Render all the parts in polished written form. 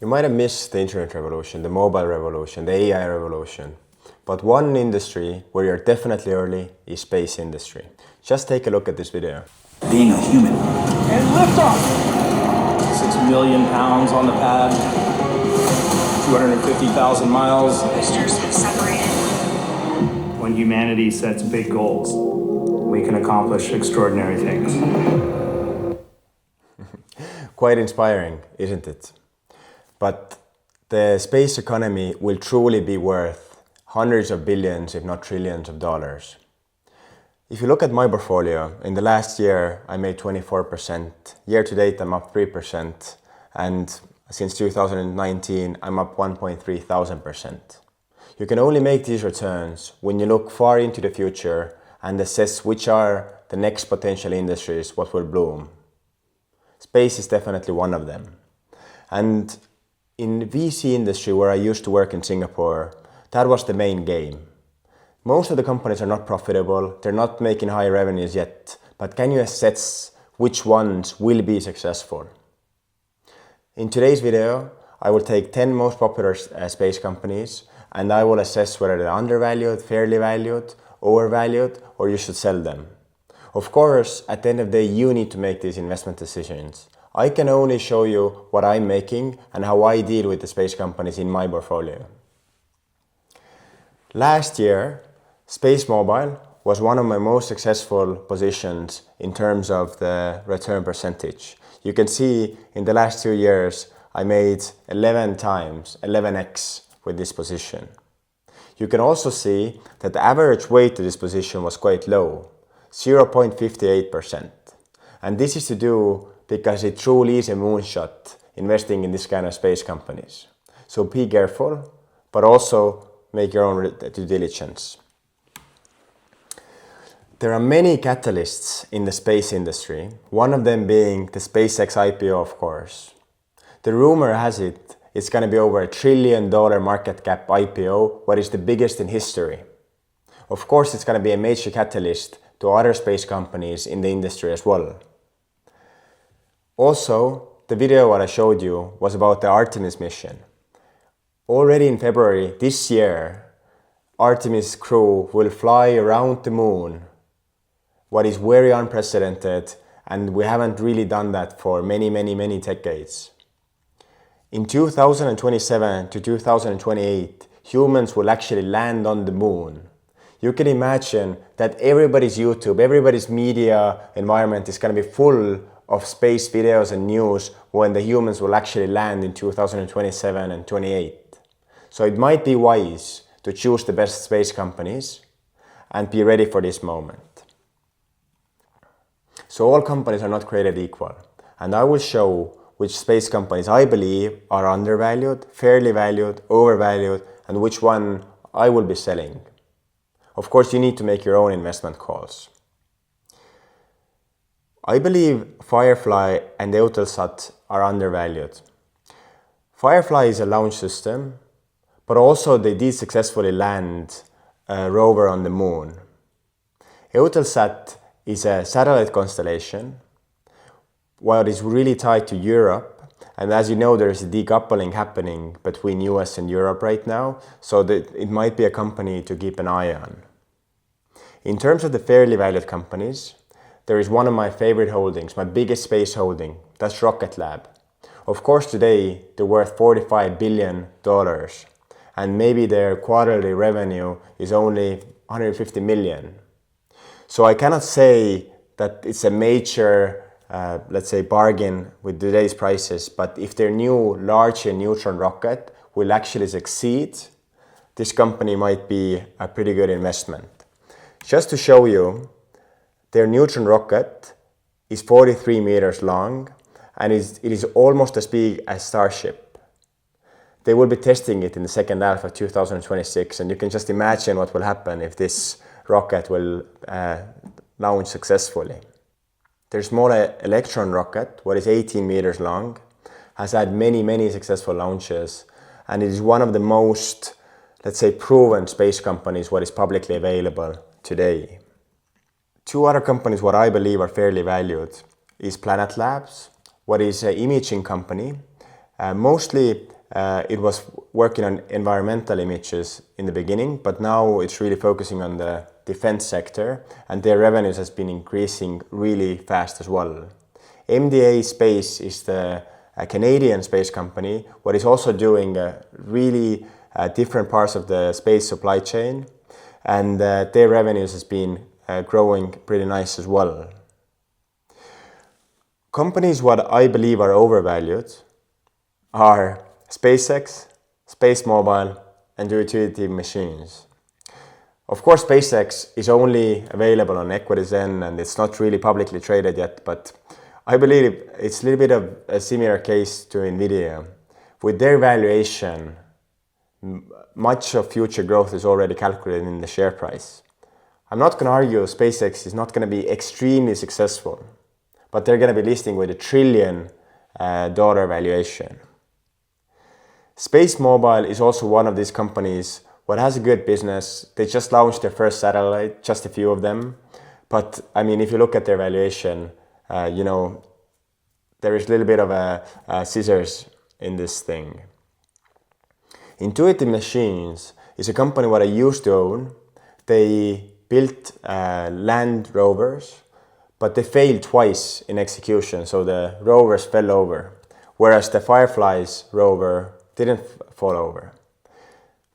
You might have missed the internet revolution, the mobile revolution, the AI revolution. But one industry where you're definitely early is space industry. Just take a look at this video. Being a human. And liftoff! 6 million pounds on the pad. 250,000 miles. Boosters have separated. When humanity sets big goals, we can accomplish extraordinary things. Quite inspiring, isn't it? But the space economy will truly be worth hundreds of billions, if not trillions of dollars. If you look at my portfolio, in the last year I made 24%. Year to date I'm up 3%. And since 2019 I'm up 1,300%. You can only make these returns when you look far into the future and assess which are the next potential industries what will bloom. Space is definitely one of them. And in the VC industry where I used to work in Singapore, that was the main game. Most of the companies are not profitable, they're not making high revenues yet, but can you assess which ones will be successful? In today's video, I will take 10 most popular space companies and I will assess whether they're undervalued, fairly valued, overvalued, or you should sell them. Of course, at the end of the day, you need to make these investment decisions. I can only show you what I'm making and how I deal with the space companies in my portfolio. Last year, SpaceMobile was one of my most successful positions in terms of the return percentage. You can see in the last 2 years, I made 11x with this position. You can also see that the average weight of this position was quite low, 0.58%. And this is to do because it truly is a moonshot investing in this kind of space companies. So be careful, but also make your own due diligence. There are many catalysts in the space industry, one of them being the SpaceX IPO, of course. The rumor has it it's going to be over $1 trillion market cap IPO, what is the biggest in history. Of course, it's going to be a major catalyst to other space companies in the industry as well. Also, the video what I showed you was about the Artemis mission. Already in February this year, Artemis crew will fly around the moon, what is very unprecedented, and we haven't really done that for many decades. In 2027 to 2028, humans will actually land on the moon. You can imagine that everybody's YouTube, everybody's media environment is going to be full of space videos and news when the humans will actually land in 2027 and 28. So it might be wise to choose the best space companies and be ready for this moment. So all companies are not created equal, and I will show which space companies I believe are undervalued, fairly valued, overvalued, and which one I will be selling. Of course, you need to make your own investment calls. I believe Firefly and Eutelsat are undervalued. Firefly is a launch system, but also they did successfully land a rover on the moon. Eutelsat is a satellite constellation, while it's really tied to Europe, and as you know, there is a decoupling happening between US and Europe right now, so that it might be a company to keep an eye on. In terms of the fairly valued companies, there is one of my favorite holdings, my biggest space holding, that's Rocket Lab. Of course, today they're worth $45 billion, and maybe their quarterly revenue is only 150 million. So I cannot say that it's a major let's say bargain with today's prices, but if their new larger neutron rocket will actually succeed, this company might be a pretty good investment. Just to show you, their neutron rocket is 43 meters long and it is almost as big as Starship. They will be testing it in the second half of 2026, and you can just imagine what will happen if this rocket will launch successfully. Their small Electron rocket, what is 18 meters long, has had many successful launches, and it is one of the most, let's say, proven space companies what is publicly available today. Two other companies what I believe are fairly valued is Planet Labs, what is an imaging company, mostly it was working on environmental images in the beginning, but now it's really focusing on the defense sector, and their revenues has been increasing really fast as well. MDA Space is the Canadian space company, what is also doing really different parts of the space supply chain, and their revenues has been growing pretty nice as well. Companies what I believe are overvalued are SpaceX, SpaceMobile, and utility machines. Of course, SpaceX is only available on equities and it's not really publicly traded yet, but I believe it's a little bit of a similar case to Nvidia. With their valuation, much of future growth is already calculated in the share price. I'm not going to argue SpaceX is not going to be extremely successful, but they're going to be listing with $1 trillion valuation. SpaceMobile is also one of these companies what has a good business. They just launched their first satellite, just a few of them. But I mean, if you look at their valuation, there is a little bit of a scissors in this thing. Intuitive Machines is a company what I used to own. They built land rovers, but they failed twice in execution, so the rovers fell over, whereas the Firefly's rover didn't fall over.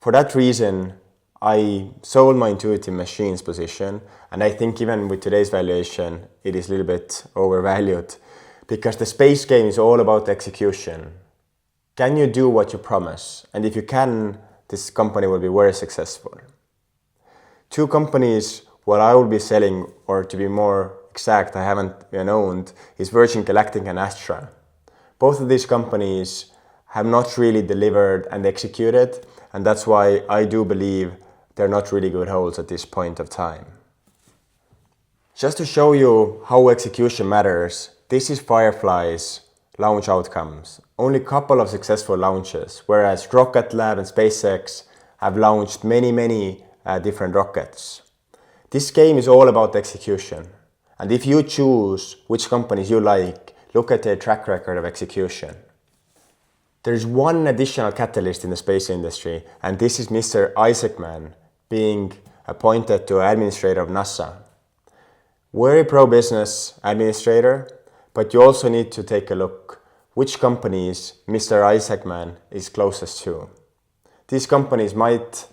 For that reason, I sold my Intuitive Machines position, and I think even with today's valuation, it is a little bit overvalued, because the space game is all about execution. Can you do what you promise? And if you can, this company will be very successful. Two companies what I will be selling, or to be more exact, I haven't owned, is Virgin Galactic and Astra. Both of these companies have not really delivered and executed, and that's why I do believe they're not really good holds at this point of time. Just to show you how execution matters, this is Firefly's launch outcomes. Only a couple of successful launches, whereas Rocket Lab and SpaceX have launched many different rockets. This game is all about execution. And if you choose which companies you like, look at their track record of execution. There's one additional catalyst in the space industry, and this is Mr. Isaacman being appointed to administrator of NASA. Very pro-business administrator, but you also need to take a look which companies Mr. Isaacman is closest to. These companies might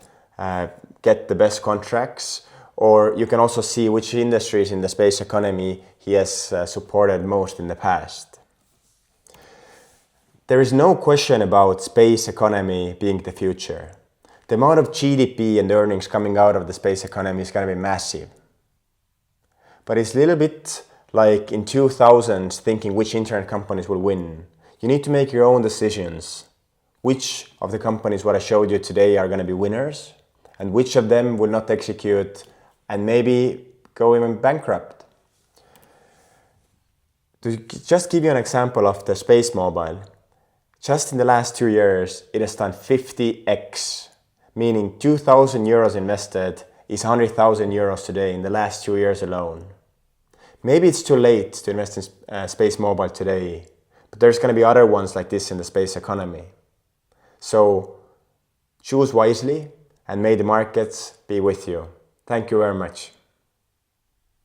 get the best contracts, or you can also see which industries in the space economy he has supported most in the past. There is no question about space economy being the future. The amount of GDP and earnings coming out of the space economy is going to be massive. But it's a little bit like in 2000s thinking which internet companies will win. You need to make your own decisions. Which of the companies what I showed you today are going to be winners, and which of them will not execute and maybe go even bankrupt. To just give you an example of the SpaceMobile, just in the last 2 years, it has done 50x, meaning 2,000 euros invested is 100,000 euros today in the last 2 years alone. Maybe it's too late to invest in SpaceMobile today, but there's going to be other ones like this in the space economy. So choose wisely and may the markets be with you. Thank you very much.